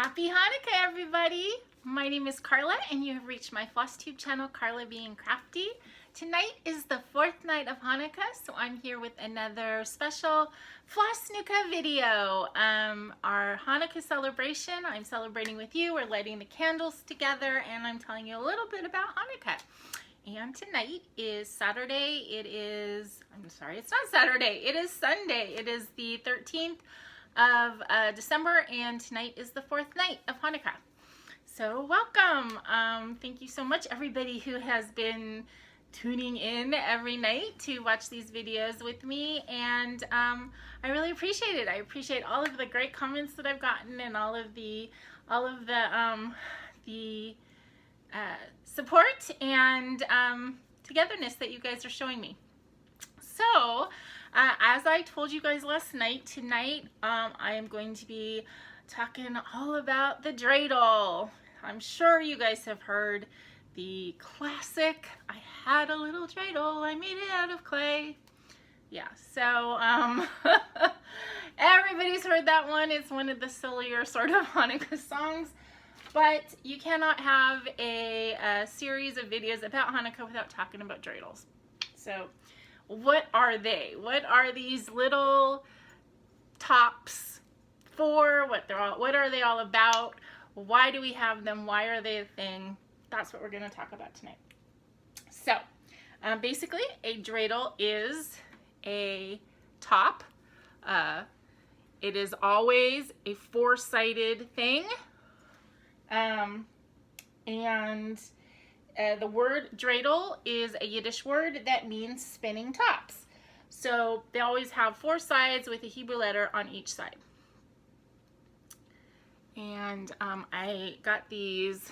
Happy Hanukkah, everybody! My name is Carla, and you have reached my FlossTube channel, Carla Being Crafty. Tonight is the fourth night of Hanukkah, so I'm here with another special Flossnukkah video. Our Hanukkah celebration, I'm celebrating with you. We're lighting the candles together, and I'm telling you a little bit about Hanukkah. And tonight is Saturday. It's not Saturday. It is Sunday. It is the 13th of December, and tonight is the fourth night of Hanukkah. So welcome. Thank you so much, everybody who has been tuning in every night to watch these videos with me, and I really appreciate it. I appreciate all of the great comments that I've gotten and all of the support and togetherness that you guys are showing me. So as I told you guys last night, tonight I am going to be talking all about the dreidel. I'm sure you guys have heard the classic, I had a little dreidel, I made it out of clay. Yeah, so everybody's heard that one. It's one of the sillier sort of Hanukkah songs. But you cannot have a series of videos about Hanukkah without talking about dreidels. So what are they? What are these little tops for? What are they all about? Why do we have them? Why are they a thing? That's what we're going to talk about tonight. So basically, a dreidel is a top. It is always a four-sided thing. The word dreidel is a Yiddish word that means spinning tops. So they always have four sides with a Hebrew letter on each side. And I got these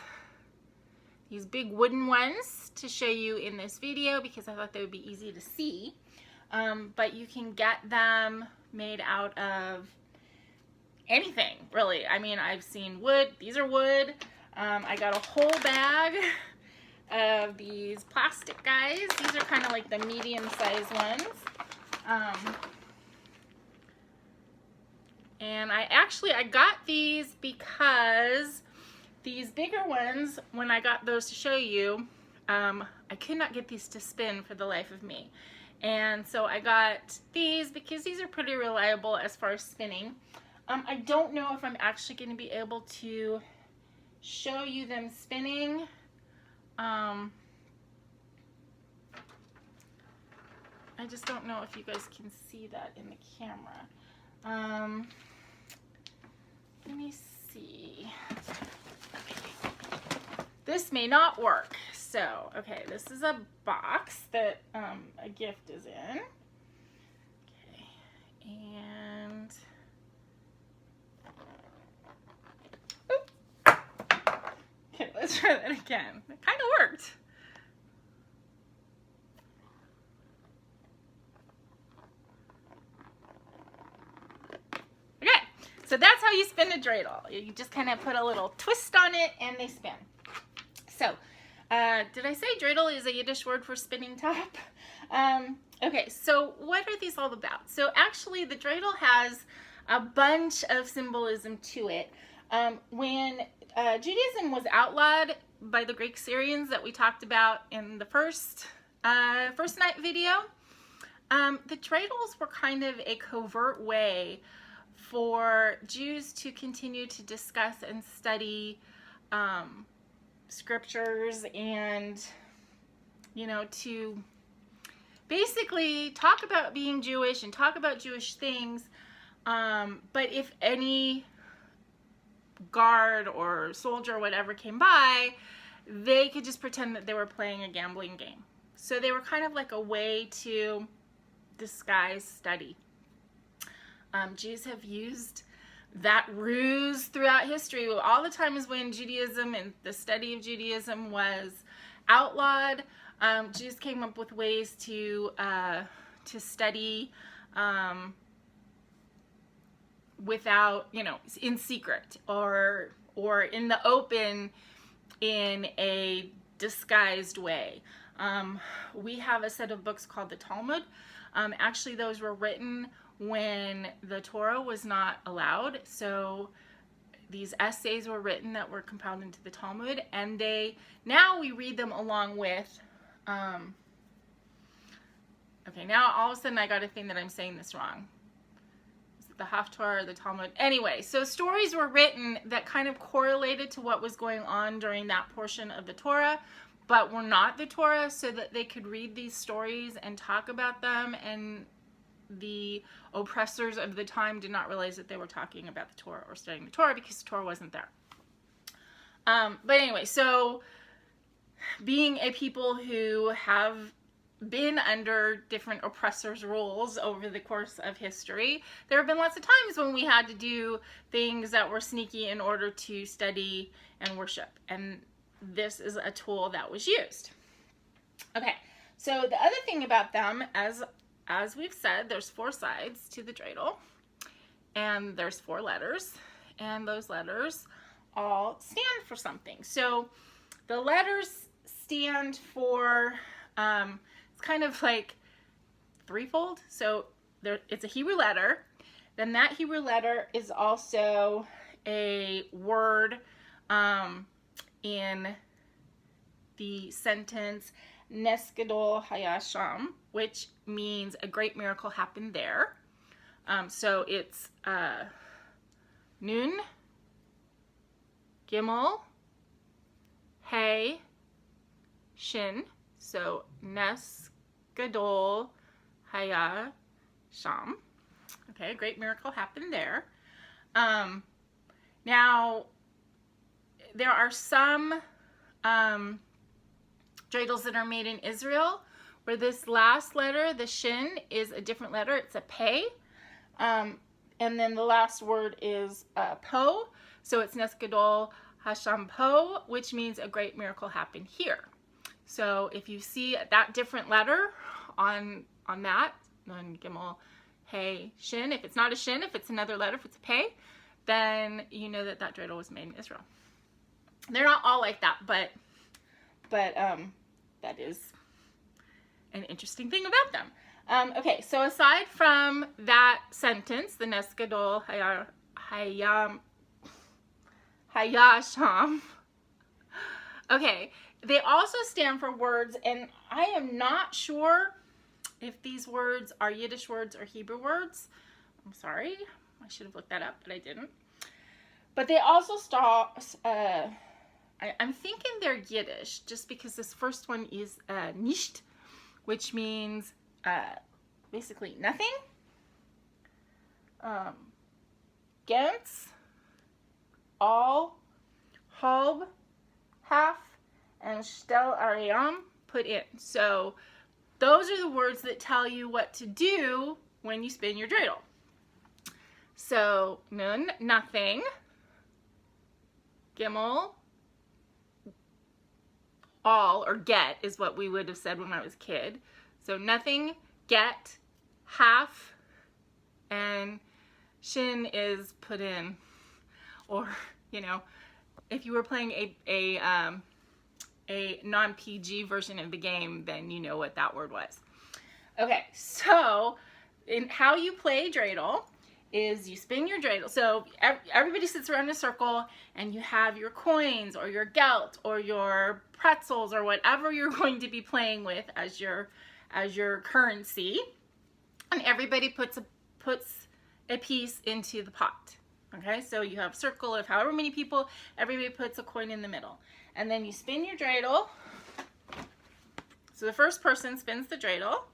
big wooden ones to show you in this video because I thought they would be easy to see. But you can get them made out of anything, really. I mean, I've seen wood. These are wood. I got a whole bag of these plastic guys. These are kind of like the medium-sized ones. And I got these because these bigger ones, when I got those to show you, I could not get these to spin for the life of me. And so I got these because these are pretty reliable as far as spinning. I don't know if I'm actually going to be able to show you them spinning. I just don't know if you guys can see that in the camera. Let me see. This may not work. So, okay, this is a box that a gift is in. Okay, and okay, let's try that again. It kind of worked. Okay, so that's how you spin a dreidel. You just kind of put a little twist on it and they spin. So, did I say dreidel is a Yiddish word for spinning top? Okay, so what are these all about? So actually the dreidel has a bunch of symbolism to it. When Judaism was outlawed by the Greek Syrians that we talked about in the first night video, the dreidels were kind of a covert way for Jews to continue to discuss and study scriptures and, you know, to basically talk about being Jewish and talk about Jewish things. But if any guard or soldier or whatever came by, they could just pretend that they were playing a gambling game. So they were kind of like a way to disguise study. Jews have used that ruse throughout history. All the times when Judaism and the study of Judaism was outlawed, Jews came up with ways to study without, you know, in secret or in the open in a disguised way. We have a set of books called the Talmud. Actually, those were written when the Torah was not allowed, so these essays were written that were compiled into the Talmud, and now we read them along with, okay, now all of a sudden I got a thing that I'm saying this wrong. Is it the Haftarah or the Talmud? Anyway, so stories were written that kind of correlated to what was going on during that portion of the Torah, but were not the Torah, so that they could read these stories and talk about them, and the oppressors of the time did not realize that they were talking about the Torah or studying the Torah, because the Torah wasn't there. But anyway, so being a people who have been under different oppressors' rules over the course of history, there have been lots of times when we had to do things that were sneaky in order to study and worship. And this is a tool that was used. Okay, so the other thing about them, as we've said, there's 4 sides to the dreidel, and there's 4 letters, and those letters all stand for something. So the letters stand for, it's kind of like threefold. So it's a Hebrew letter. Then that Hebrew letter is also a word in the sentence Nes Gadol Haya Sham, which means a great miracle happened there. So it's Nun, Gimel, Hey, Shin. So Nes Gadol Haya Sham. Okay, a great miracle happened there. Now, there are some dreidels that are made in Israel where this last letter, the shin, is a different letter. It's a pei. And then the last word is po. So it's Nes Gadol Hasham po, which means a great miracle happened here. So if you see that different letter on that, Nun, Gimel, Hey, Shin, if it's not a shin, if it's another letter, if it's a pei, then you know that that dreidel was made in Israel. They're not all like that, but that is an interesting thing about them. Okay, so aside from that sentence, the Nes Gadol Hayasham, okay, they also stand for words, and I am not sure if these words are Yiddish words or Hebrew words. I'm sorry, I should have looked that up, but I didn't. But they also start, I'm thinking they're Yiddish, just because this first one is nicht, which means basically nothing. Ganz, all, halb, half, and stel ariam, put in. So those are the words that tell you what to do when you spin your dreidel. So nun, nothing. Gimel, all, or get is what we would have said when I was a kid. So nothing, get, half, and shin is put in. Or, you know, if you were playing a non-PG version of the game, then you know what that word was. Okay, so in how you play dreidel is you spin your dreidel. So everybody sits around in a circle, and you have your coins or your gelt or your pretzels or whatever you're going to be playing with as your currency, and everybody puts a piece into the pot. Okay, so you have a circle of however many people, everybody puts a coin in the middle. And then you spin your dreidel. So the first person spins the dreidel.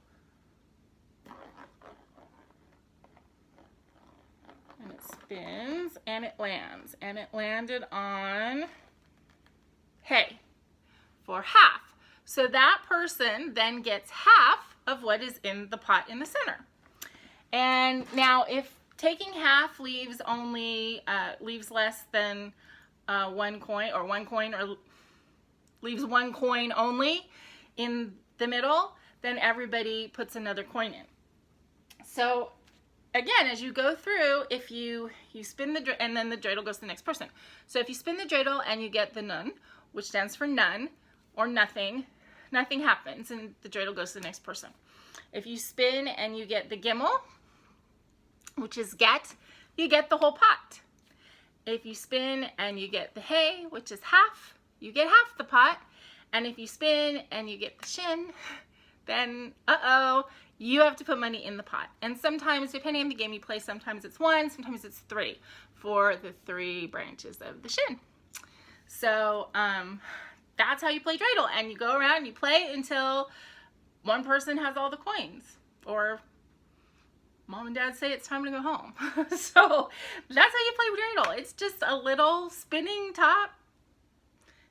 And it spins, and it lands. And it landed on hay for half. So that person then gets half of what is in the pot in the center. And now if taking half leaves less than one coin, or leaves one coin only in the middle, then everybody puts another coin in. So again, as you go through, if you spin and then the dreidel goes to the next person. So if you spin the dreidel and you get the nun, which stands for none or nothing, nothing happens, and the dreidel goes to the next person. If you spin and you get the gimel, which is get, you get the whole pot. If you spin and you get the hay, which is half, you get half the pot. And if you spin and you get the shin, then you have to put money in the pot. And sometimes, depending on the game you play, sometimes it's 1, sometimes it's 3 for the 3 branches of the shin. So that's how you play dreidel. And you go around and you play until one person has all the coins, or mom and dad say it's time to go home. So that's how you play dreidel. It's just a little spinning top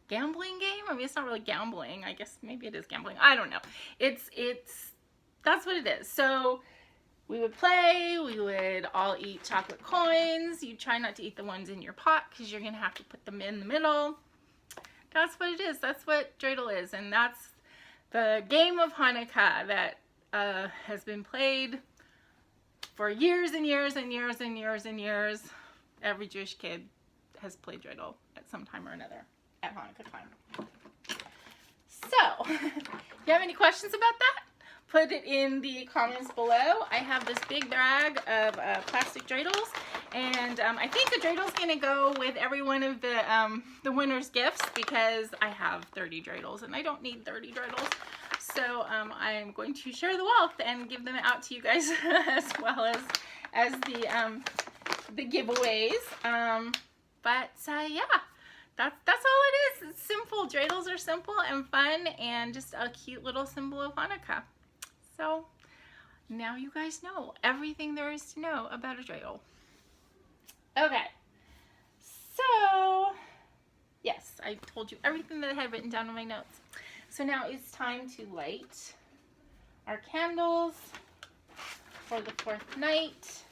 gambling game. I mean, it's not really gambling. I guess maybe it is gambling. I don't know. That's what it is. So we would play, we would all eat chocolate coins. You try not to eat the ones in your pot because you're going to have to put them in the middle. That's what it is. That's what dreidel is. And that's the game of Hanukkah that has been played for years and years and years and years and years. Every Jewish kid has played dreidel at some time or another at Hanukkah time. So, if you have any questions about that, put it in the comments below. I have this big bag of plastic dreidels, and I think the dreidels going to go with every one of the winner's gifts, because I have 30 dreidels and I don't need 30 dreidels. So I am going to share the wealth and give them out to you guys as well as the giveaways. Yeah, that's all it is. It's simple. Dreidels are simple and fun, and just a cute little symbol of Hanukkah. So now you guys know everything there is to know about a dreidel. Okay, so yes, I told you everything that I had written down in my notes. So now it's time to light our candles for the 4th night.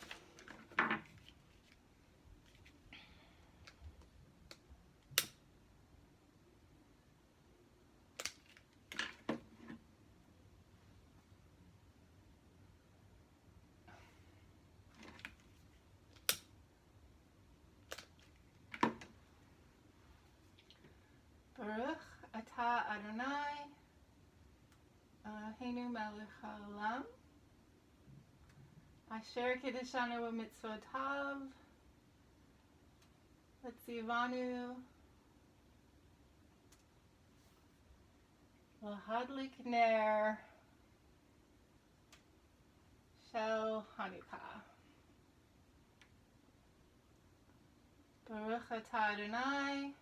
Baruch Atah Adonai Eloheinu melech haolam asher kiddushanu b'mitzvotav letzivanu lahadlik ner shel Hanukkah. Baruch Atah Adonai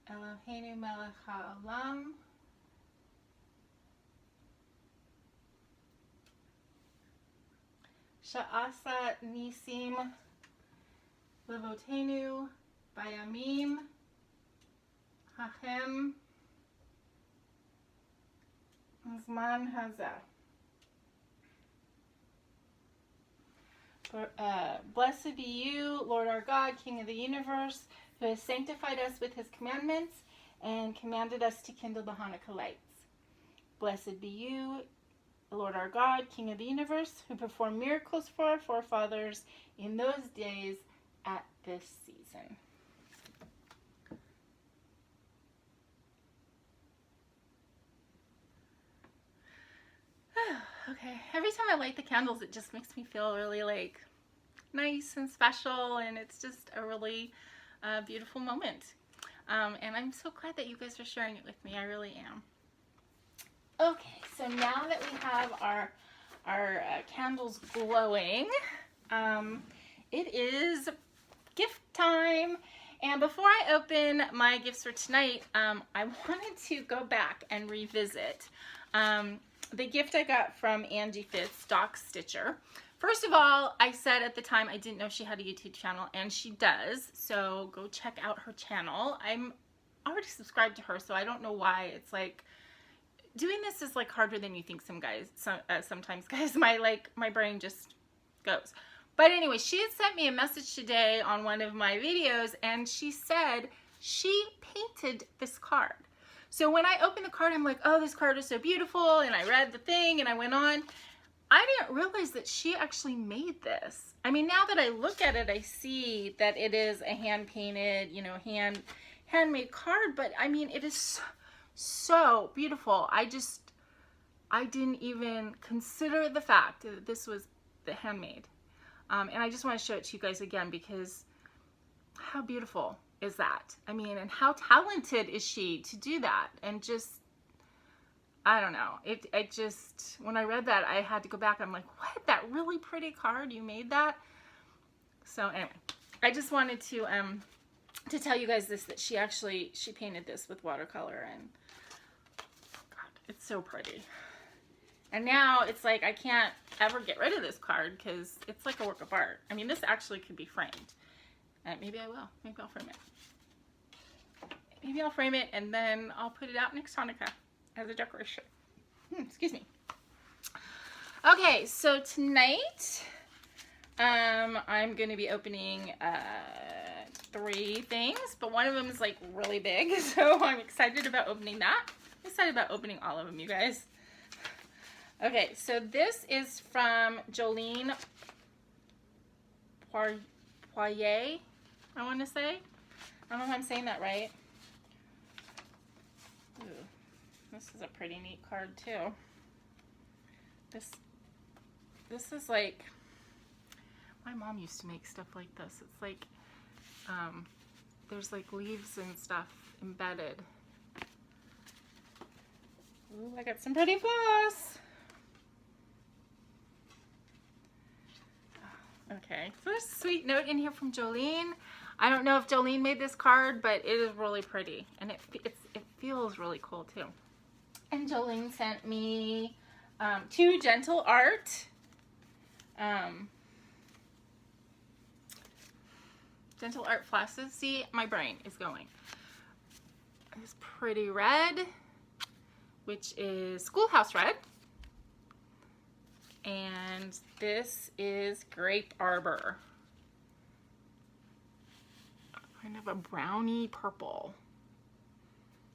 Eloheinu melech haolam sha'asa nisim levotenu bayamim hachem zman hazeh. Blessed be you, Lord our God, King of the universe, who has sanctified us with his commandments and commanded us to kindle the Hanukkah lights. Blessed be you, Lord our God, King of the universe, who performed miracles for our forefathers in those days at this season. Okay, every time I light the candles, it just makes me feel really like nice and special, and it's just a really beautiful moment. And I'm so glad that you guys are sharing it with me. I really am. Okay, so now that we have our candles glowing, it is gift time. And before I open my gifts for tonight, I wanted to go back and revisit the gift I got from Angie Fitz, Doc Stitcher. First of all, I said at the time I didn't know she had a YouTube channel, and she does, so go check out her channel. I'm already subscribed to her, so I don't know why it's like, doing this is like harder than you think sometimes, guys. My brain just goes. But anyway, she had sent me a message today on one of my videos, and she said she painted this card. So when I opened the card, I'm like, oh, this card is so beautiful, and I read the thing, and I went on. I didn't realize that she actually made this. I mean, now that I look at it, I see that it is a hand-painted, you know, handmade card, but I mean, it is so beautiful. I didn't even consider the fact that this was the handmade. And I just want to show it to you guys again because how beautiful is that? I mean, and how talented is she to do that? And just, I don't know. It just, when I read that, I had to go back. I'm like, what? That really pretty card? You made that? So anyway, I just wanted to tell you guys this, that she painted this with watercolor, and God, it's so pretty. And now it's like I can't ever get rid of this card because it's like a work of art. I mean, this actually could be framed. Maybe I will. Maybe I'll frame it. Maybe I'll frame it and then I'll put it out next Hanukkah as a decoration. Excuse me. Okay, so tonight I'm going to be opening 3 things, but one of them is like really big, so I'm excited about opening that. I'm excited about opening all of them, you guys. Okay, so this is from Jolene Poirier, I want to say. I don't know if I'm saying that right. Ooh, this is a pretty neat card too. This is like, my mom used to make stuff like this. It's like, there's like leaves and stuff embedded. Ooh, I got some pretty floss. Okay, so there's a sweet note in here from Jolene. I don't know if Jolene made this card, but it is really pretty, and it feels really cool too. And Jolene sent me 2 gentle art. Gentle art flosses. See, my brain is going. This pretty red, which is Schoolhouse Red. And this is Grape Arbor. Kind of a brownie purple.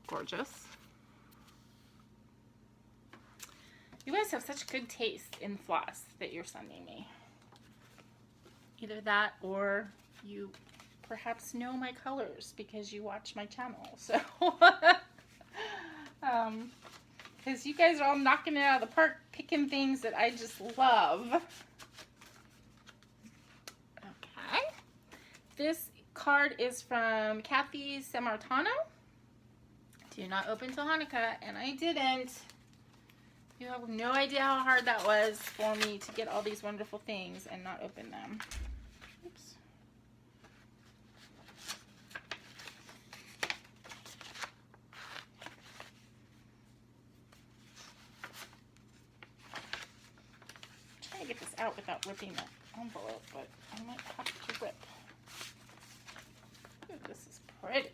Gorgeous. You guys have such good taste in floss that you're sending me. Either that or you perhaps know my colors because you watch my channel. So, because you guys are all knocking it out of the park, picking things that I just love. Okay. This card is from Kathy Sammartano. Do not open till Hanukkah, and I didn't. You have no idea how hard that was for me to get all these wonderful things and not open them. Oops. I'm trying to get this out without ripping the envelope, but I might have to rip. Ooh, this is pretty.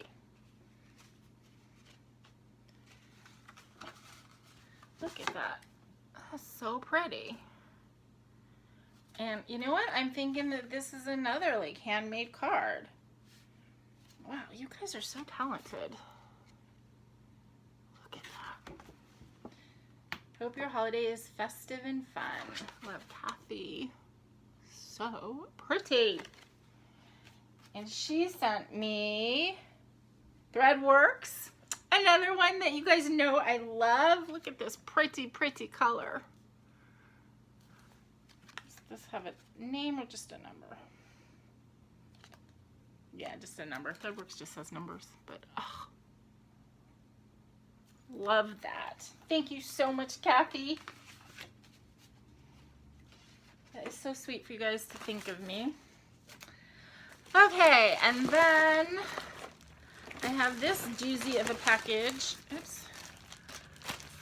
Look at that. That's so pretty. And you know what? I'm thinking that this is another like handmade card. Wow, you guys are so talented. Look at that. Hope your holiday is festive and fun. Love, Kathy. So pretty. And she sent me Threadworks. Another one that you guys know I love. Look at this pretty, pretty color. Does this have a name or just a number? Yeah, just a number. Threadworks just has numbers, but oh, love that. Thank you so much, Kathy. That is so sweet for you guys to think of me. Okay, and then I have this doozy of a package. Oops.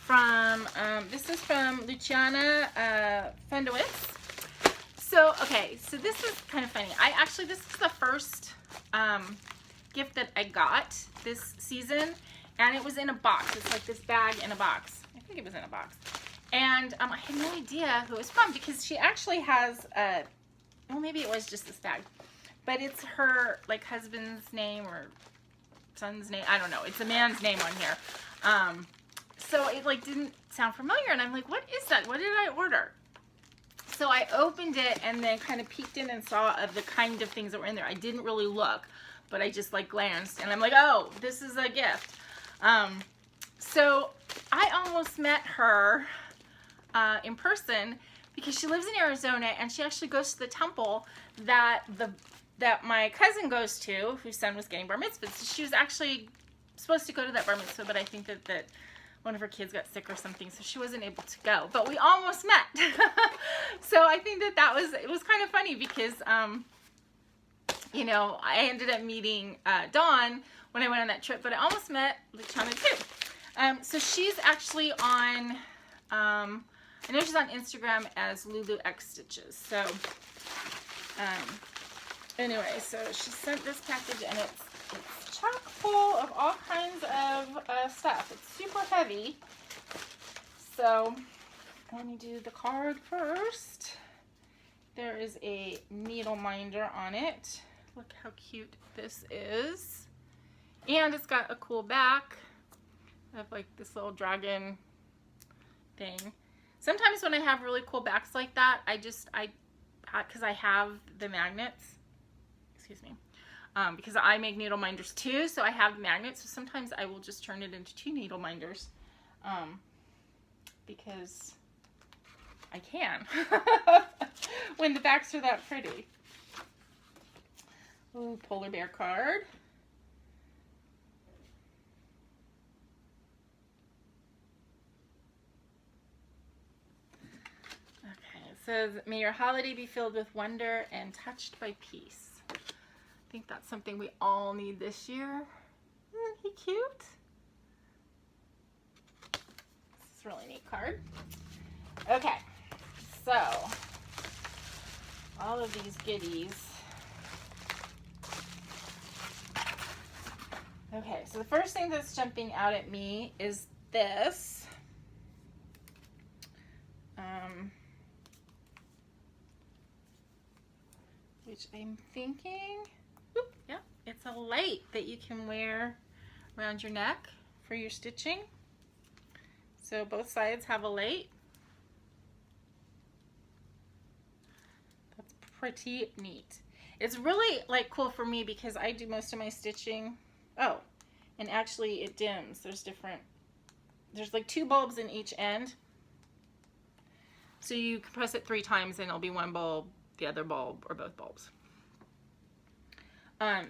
From, this is from Luciana Funtowicz. So, okay, so this is kind of funny. This is the first gift that I got this season, and it was in a box. It's like this bag in a box. I think it was in a box. And I had no idea who it was from because she actually has, well, maybe it was just this bag, but it's her, like, husband's name or son's name. I don't know. It's a man's name on here. So it like didn't sound familiar, and I'm like, what is that? What did I order? So I opened it and then kind of peeked in and saw of the kind of things that were in there. I didn't really look, but I just like glanced, and I'm like, oh, this is a gift. So I almost met her in person because she lives in Arizona and she actually goes to the temple that my cousin goes to, whose son was getting bar mitzvah. So she was actually supposed to go to that bar mitzvah, but I think that one of her kids got sick or something, so she wasn't able to go. But we almost met. So I think it was kind of funny because, you know, I ended up meeting Dawn when I went on that trip, but I almost met Luciana too. So she's actually on, I know she's on Instagram as Lulu X Stitches. So anyway, so she sent this package and it's chock full of all kinds of stuff. It's super heavy. So let me do the card first. There is a needle minder on it. Look how cute this is. And it's got a cool back of like this little dragon thing. Sometimes when I have really cool backs like that, because I have the magnets, excuse me, because I make needle minders too, so I have magnets, so sometimes I will just turn it into 2 needle minders, because I can, when the backs are that pretty. Ooh, polar bear card. Okay, it says, may your holiday be filled with wonder and touched by peace. I think that's something we all need this year. Isn't he cute? This is a really neat card. Okay, so all of these goodies. Okay, so the first thing that's jumping out at me is this. Which I'm thinking, yeah, it's a light that you can wear around your neck for your stitching. So both sides have a light. That's pretty neat. It's really like cool for me because I do most of my stitching. Oh, and actually it dims. There's like 2 bulbs in each end. So you can press it 3 times and it'll be 1 bulb, the other bulb, or both bulbs.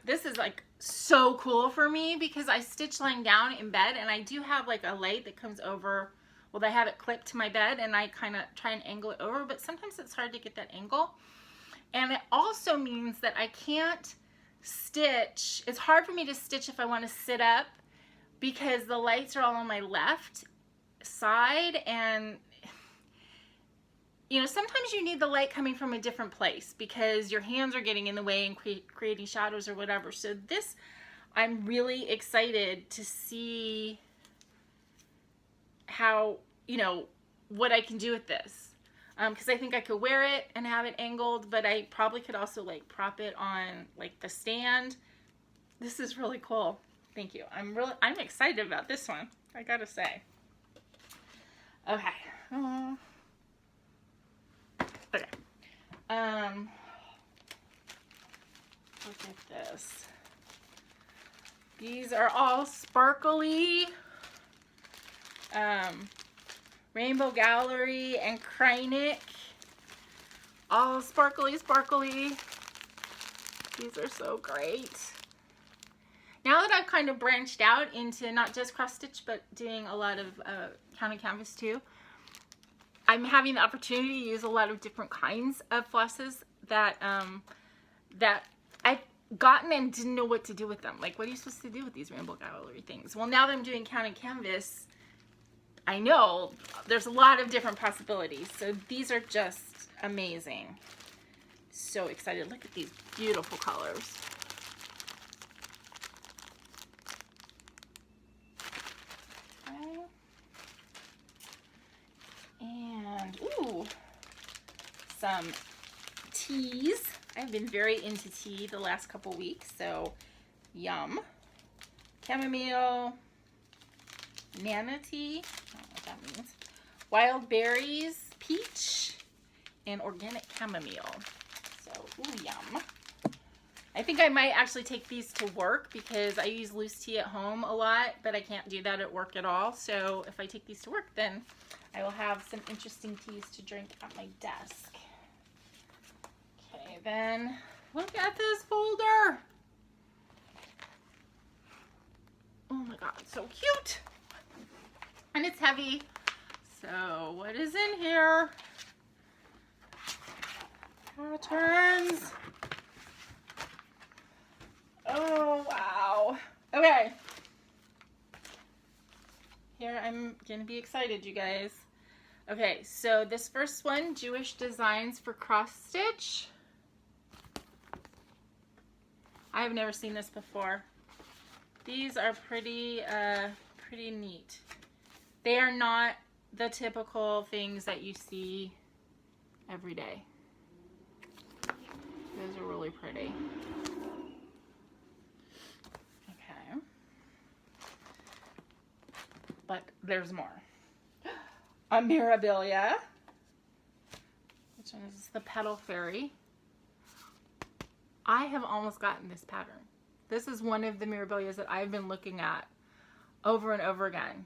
This is like so cool for me because I stitch lying down in bed and I do have like a light that comes over. Well, I have it clipped to my bed and I kind of try and angle it over, but sometimes it's hard to get that angle. And it also means that I can't stitch. It's hard for me to stitch if I want to sit up because the lights are all on my left side, and you know, sometimes you need the light coming from a different place because your hands are getting in the way and creating shadows or whatever. So this, I'm really excited to see how, you know, what I can do with this. Because I think I could wear it and have it angled, but I probably could also like prop it on like the stand. This is really cool. Thank you. I'm excited about this one, I gotta say. Okay. Okay. Look at this. These are all sparkly. Rainbow Gallery and Krynic. All sparkly, sparkly. These are so great. Now that I've kind of branched out into not just cross stitch, but doing a lot of counted canvas too, I'm having the opportunity to use a lot of different kinds of flosses that that I've gotten and didn't know what to do with them. Like, what are you supposed to do with these Rainbow Gallery things? Well, now that I'm doing counted canvas, I know there's a lot of different possibilities. So these are just amazing. So excited. Look at these beautiful colors. Okay. And, ooh, some teas. I've been very into tea the last couple weeks, so yum. Chamomile, nana tea, I don't know what that means. Wild berries, peach, and organic chamomile. So, ooh, yum. I think I might actually take these to work because I use loose tea at home a lot, but I can't do that at work at all. So if I take these to work, then I will have some interesting teas to drink at my desk. Okay, then look at this folder. Oh my god, it's so cute. And it's heavy. So what is in here? Patterns. Oh, wow. Okay. Here, I'm going to be excited, you guys. Okay, so this first one, Jewish Designs for Cross Stitch. I've never seen this before. These are pretty neat. They are not the typical things that you see every day. Those are really pretty. Okay. But there's more. A Mirabilia. Which one is this? The Petal Fairy. I have almost gotten this pattern. This is one of the Mirabilias that I've been looking at over and over again.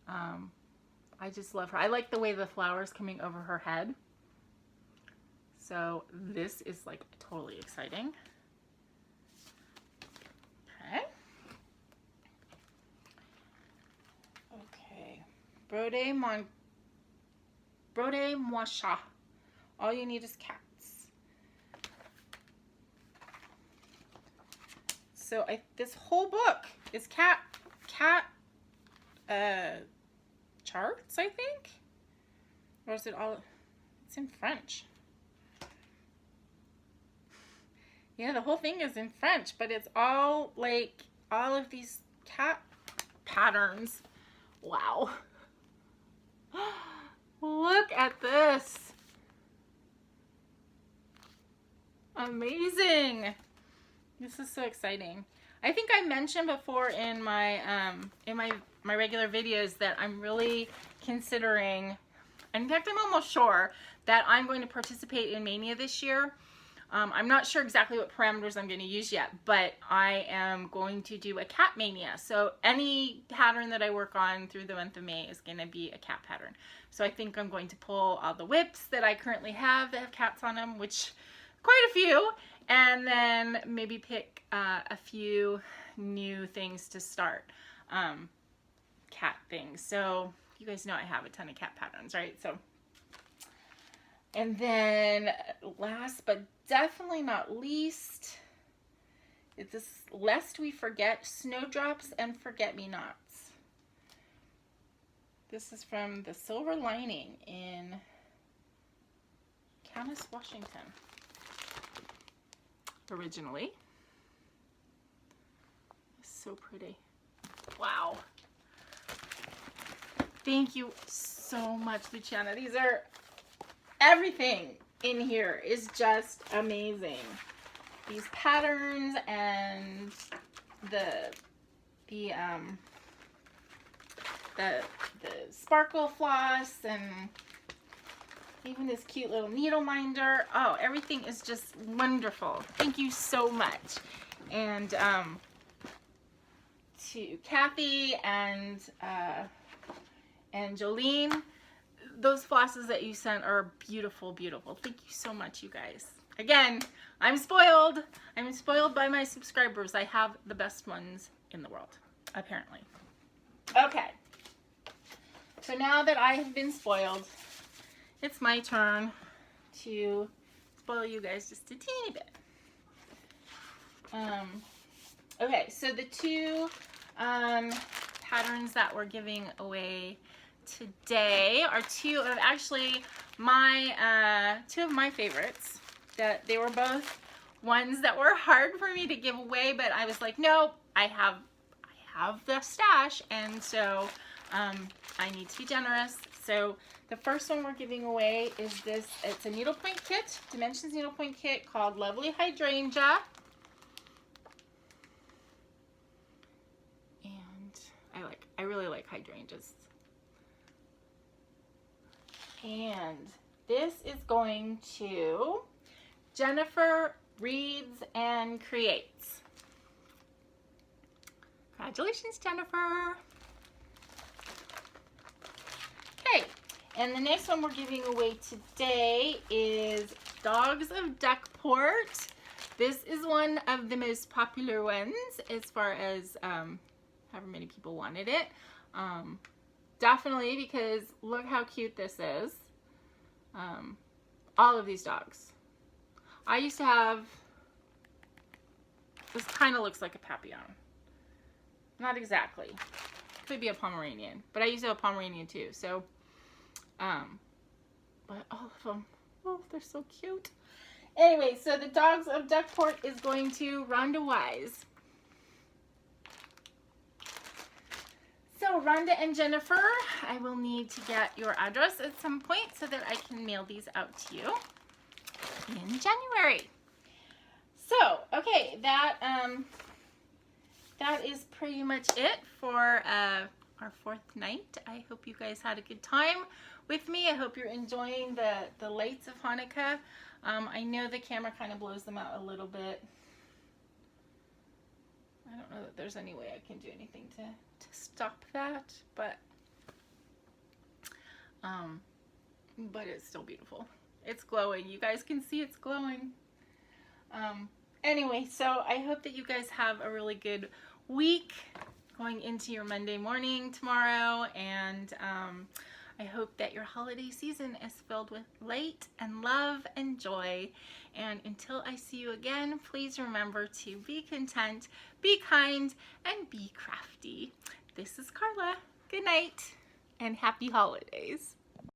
I just love her. I like the way the flowers coming over her head. So this is like totally exciting. Okay. Okay. Brode Moisha. All you need is cats. So this whole book is cat charts, I think? Or is it all, it's in French. Yeah, the whole thing is in French, but it's all like, all of these cat patterns. Wow. Look at this. Amazing. This is so exciting. I think I mentioned before in my my regular videos that I'm really considering, in fact I'm almost sure that I'm going to participate in Mania this year. I'm not sure exactly what parameters I'm going to use yet, but I am going to do a cat mania. So any pattern that I work on through the month of May is going to be a cat pattern. So I think I'm going to pull all the whips that I currently have that have cats on them, which quite a few, and then maybe pick a few new things to start, cat things. So you guys know I have a ton of cat patterns, right? So, and then last but definitely not least, it's this Lest We Forget, Snowdrops and Forget-Me-Nots. This is from the Silver Lining in Camas, Washington, originally. So pretty. Wow. Thank you so much, Luciana. These are, everything in here is just amazing. These patterns and the sparkle floss and even this cute little needle minder. Oh, everything is just wonderful. Thank you so much. And to Kathy and Jolene, those flosses that you sent are beautiful, beautiful. Thank you so much, you guys. Again, I'm spoiled. I'm spoiled by my subscribers. I have the best ones in the world, apparently. Okay. So now that I have been spoiled, it's my turn to spoil you guys just a teeny bit. Okay, so the two patterns that we're giving away today are two of my favorites. That they were both ones that were hard for me to give away, but I was like, no, I have the stash, and so I need to be generous. So the first one we're giving away is this. It's a needlepoint kit, Dimensions needlepoint kit called Lovely Hydrangea. And I really like hydrangeas. And this is going to Jennifer Reads and Creates. Congratulations, Jennifer. Okay, and the next one we're giving away today is Dogs of Duckport. This is one of the most popular ones as far as however many people wanted it. Definitely, because look how cute this is. All of these dogs. I used to have, this kind of looks like a Papillon. Not exactly. Could be a Pomeranian, but I used to have a Pomeranian too. So, but all of them, oh, they're so cute. Anyway, so the Dogs of Duckport is going to Rhonda Wise. So Rhonda and Jennifer, I will need to get your address at some point so that I can mail these out to you in January. So, okay, that is pretty much it for our 4th night. I hope you guys had a good time with me. I hope you're enjoying the lights of Hanukkah. I know the camera kind of blows them out a little bit. I don't know that there's any way I can do anything to stop that, but it's still beautiful. It's glowing. You guys can see it's glowing. Anyway, so I hope that you guys have a really good week going into your Monday morning tomorrow, and I hope that your holiday season is filled with light and love and joy. And until I see you again, please remember to be content, be kind, and be crafty. This is Carla. Good night and happy holidays.